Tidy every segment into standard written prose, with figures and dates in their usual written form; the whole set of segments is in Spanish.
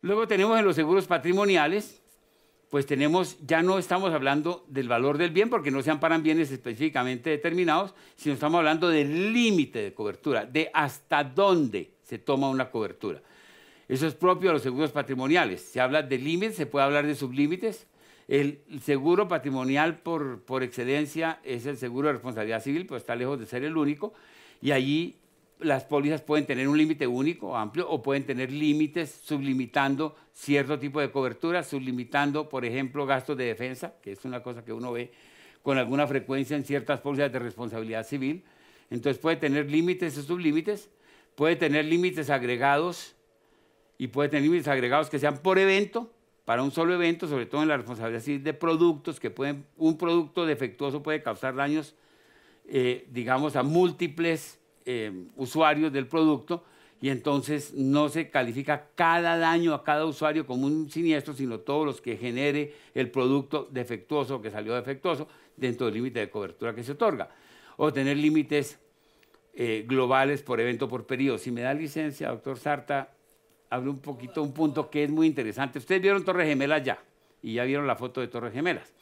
Luego tenemos en los seguros patrimoniales, pues tenemos, ya no estamos hablando del valor del bien, porque no se amparan bienes específicamente determinados, sino estamos hablando del límite de cobertura, de hasta dónde se toma una cobertura. Eso es propio de los seguros patrimoniales. Se habla de límites, se puede hablar de sublímites. El seguro patrimonial por excelencia es el seguro de responsabilidad civil, pues está lejos de ser el único, y allí las pólizas pueden tener un límite único, amplio, o pueden tener límites sublimitando cierto tipo de cobertura, sublimitando, por ejemplo, gastos de defensa, que es una cosa que uno ve con alguna frecuencia en ciertas pólizas de responsabilidad civil. Entonces puede tener límites o sublímites, puede tener límites agregados, y puede tener límites agregados que sean por evento, para un solo evento, sobre todo en la responsabilidad civil de productos, que pueden, un producto defectuoso puede causar daños, digamos, a múltiples usuarios del producto, y entonces no se califica cada daño a cada usuario como un siniestro, sino todos los que genere el producto defectuoso, que salió defectuoso, dentro del límite de cobertura que se otorga. O tener límites globales por evento, por periodo. Si me da licencia, doctor Sarta, hablo un poquito, un punto que es muy interesante. Ustedes vieron Torres Gemelas ya, y ya vieron la foto de Torres Gemelas.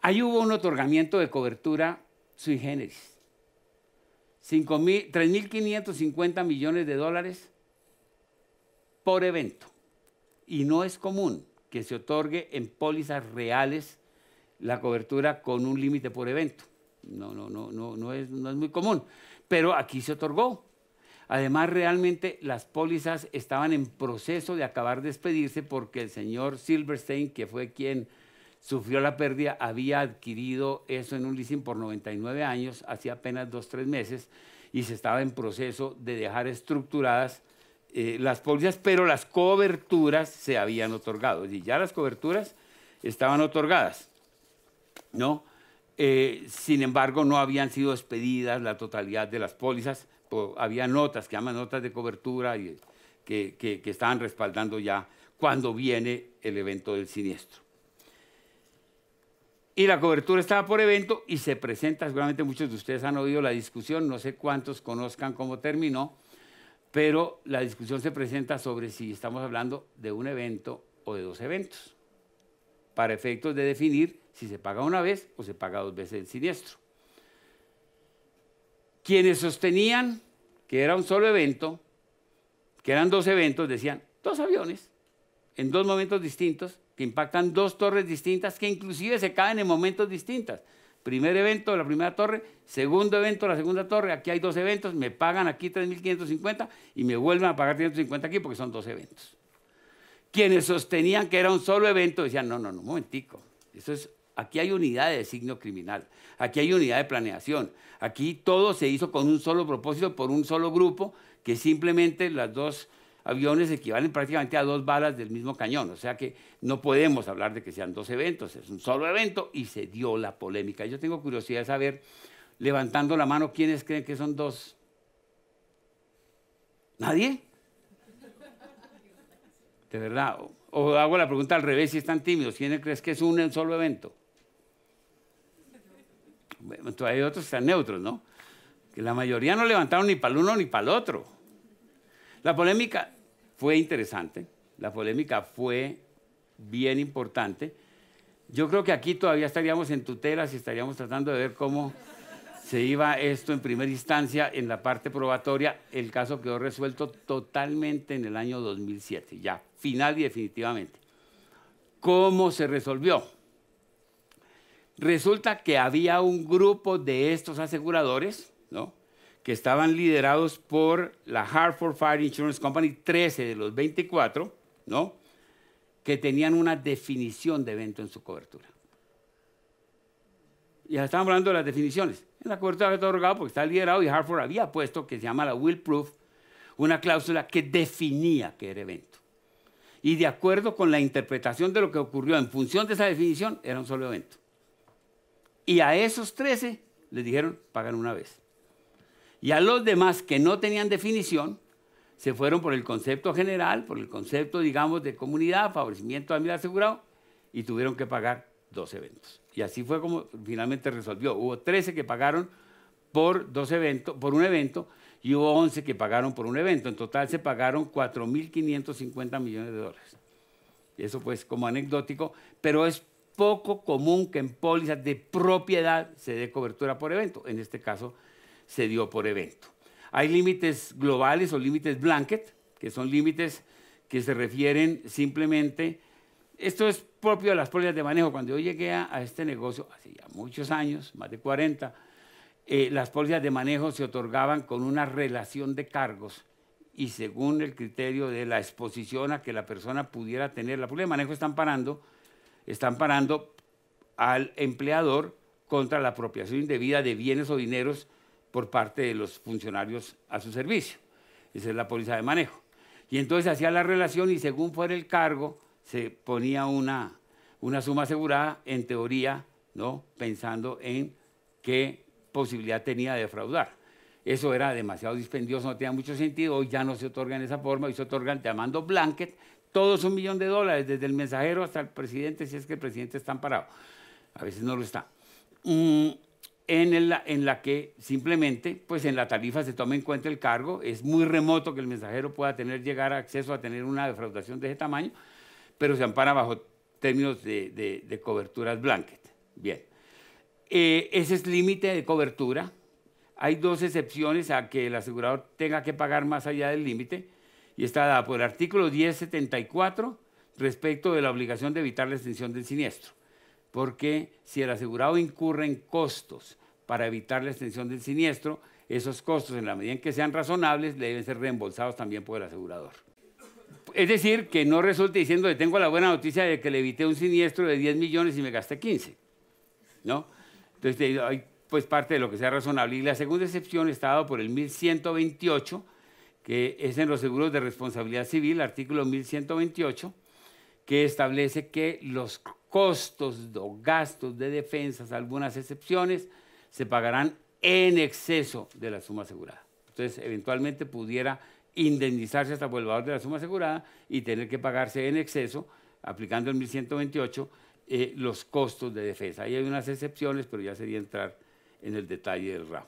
Ahí hubo un otorgamiento de cobertura sui generis. 3.550 millones de dólares por evento. Y no es común que se otorgue en pólizas reales la cobertura con un límite por evento. No es muy común. Pero aquí se otorgó. Además, realmente las pólizas estaban en proceso de acabar de expedirse porque el señor Silverstein, que fue quien sufrió la pérdida, había adquirido eso en un leasing por 99 años, hacía apenas 2 o 3 meses, y se estaba en proceso de dejar estructuradas las pólizas, pero las coberturas se habían otorgado. Y ya las coberturas estaban otorgadas, ¿no? Sin embargo, no habían sido expedidas la totalidad de las pólizas. Había notas que llaman notas de cobertura y que estaban respaldando ya cuando viene el evento del siniestro. Y la cobertura estaba por evento y se presenta, seguramente muchos de ustedes han oído la discusión, no sé cuántos conozcan cómo terminó, pero la discusión se presenta sobre si estamos hablando de un evento o de 2 eventos, para efectos de definir si se paga una vez o se paga 2 veces el siniestro. Quienes sostenían que era un solo evento, que eran 2 eventos, decían 2 aviones en 2 momentos distintos, que impactan 2 torres distintas, que inclusive se caen en momentos distintos. Primer evento, la primera torre, segundo evento, la segunda torre, aquí hay 2 eventos, me pagan aquí 3.550 y me vuelven a pagar 350 aquí porque son 2 eventos. Quienes sostenían que era un solo evento decían, no, un momentico, eso es, aquí hay unidad de designio criminal, aquí hay unidad de planeación, aquí todo se hizo con un solo propósito, por un solo grupo, que simplemente las 2 aviones equivalen prácticamente a 2 balas del mismo cañón, o sea que no podemos hablar de que sean 2 eventos, es un solo evento y se dio la polémica. Yo tengo curiosidad de saber, levantando la mano, ¿quiénes creen que son 2? ¿Nadie? De verdad, o hago la pregunta al revés, si están tímidos, ¿quiénes crees que es un solo evento? Bueno, hay otros que están neutros, ¿no? Que la mayoría no levantaron ni para el uno ni para el otro. La polémica fue interesante, la polémica fue bien importante. Yo creo que aquí todavía estaríamos en tutelas y estaríamos tratando de ver cómo se iba esto en primera instancia en la parte probatoria. El caso quedó resuelto totalmente en el año 2007, ya, final y definitivamente. ¿Cómo se resolvió? Resulta que había un grupo de estos aseguradores, ¿no?, que estaban liderados por la Hartford Fire Insurance Company, 13 de los 24, ¿no?, que tenían una definición de evento en su cobertura. Ya estamos hablando de las definiciones. En la cobertura había otorgado porque está liderado y Hartford había puesto, que se llama la Will Proof, una cláusula que definía qué era evento. Y de acuerdo con la interpretación de lo que ocurrió en función de esa definición, era un solo evento. Y a esos 13 les dijeron, pagan una vez. Y a los demás que no tenían definición, se fueron por el concepto general, por el concepto, digamos, de comunidad, favorecimiento al asegurado, y tuvieron que pagar 2 eventos. Y así fue como finalmente resolvió. Hubo 13 que pagaron por 2 eventos, por un evento, y hubo 11 que pagaron por un evento. En total se pagaron 4.550 millones de dólares. Eso pues como anecdótico, pero es poco común que en pólizas de propiedad se dé cobertura por evento. En este caso se dio por evento. Hay límites globales o límites blanket, que son límites que se refieren simplemente, esto es propio de las pólizas de manejo. Cuando yo llegué a este negocio, hace ya muchos años, más de 40, las pólizas de manejo se otorgaban con una relación de cargos y según el criterio de la exposición a que la persona pudiera tener. La póliza de manejo están parando al empleador contra la apropiación indebida de bienes o dineros por parte de los funcionarios a su servicio. Esa es la póliza de manejo. Y entonces hacía la relación y según fuera el cargo, se ponía una suma asegurada, en teoría, ¿no?, pensando en qué posibilidad tenía de defraudar. Eso era demasiado dispendioso, no tenía mucho sentido. Hoy ya no se otorga en esa forma, hoy se otorgan llamando blanket. Todos $1 millón, desde el mensajero hasta el presidente, si es que el presidente está amparado. A veces no lo está. En la que simplemente, pues en la tarifa se toma en cuenta el cargo. Es muy remoto que el mensajero pueda llegar a acceso a tener una defraudación de ese tamaño, pero se ampara bajo términos de coberturas blanket. Bien. Ese es límite de cobertura. Hay dos excepciones a que el asegurador tenga que pagar más allá del límite, y está dada por el artículo 1074 respecto de la obligación de evitar la extinción del siniestro. Porque si el asegurado incurre en costos para evitar la extinción del siniestro, esos costos, en la medida en que sean razonables, deben ser reembolsados también por el asegurador. Es decir, que no resulte diciendo que tengo la buena noticia de que le evité un siniestro de 10 millones y me gasté 15, ¿no? Entonces, hay pues parte de lo que sea razonable. Y la segunda excepción está dada por el 1128, que es en los seguros de responsabilidad civil, artículo 1128, que establece que los costos o gastos de defensa, algunas excepciones, se pagarán en exceso de la suma asegurada. Entonces, eventualmente pudiera indemnizarse hasta por el valor de la suma asegurada y tener que pagarse en exceso, aplicando el 1128, los costos de defensa. Ahí hay unas excepciones, pero ya sería entrar en el detalle del ramo.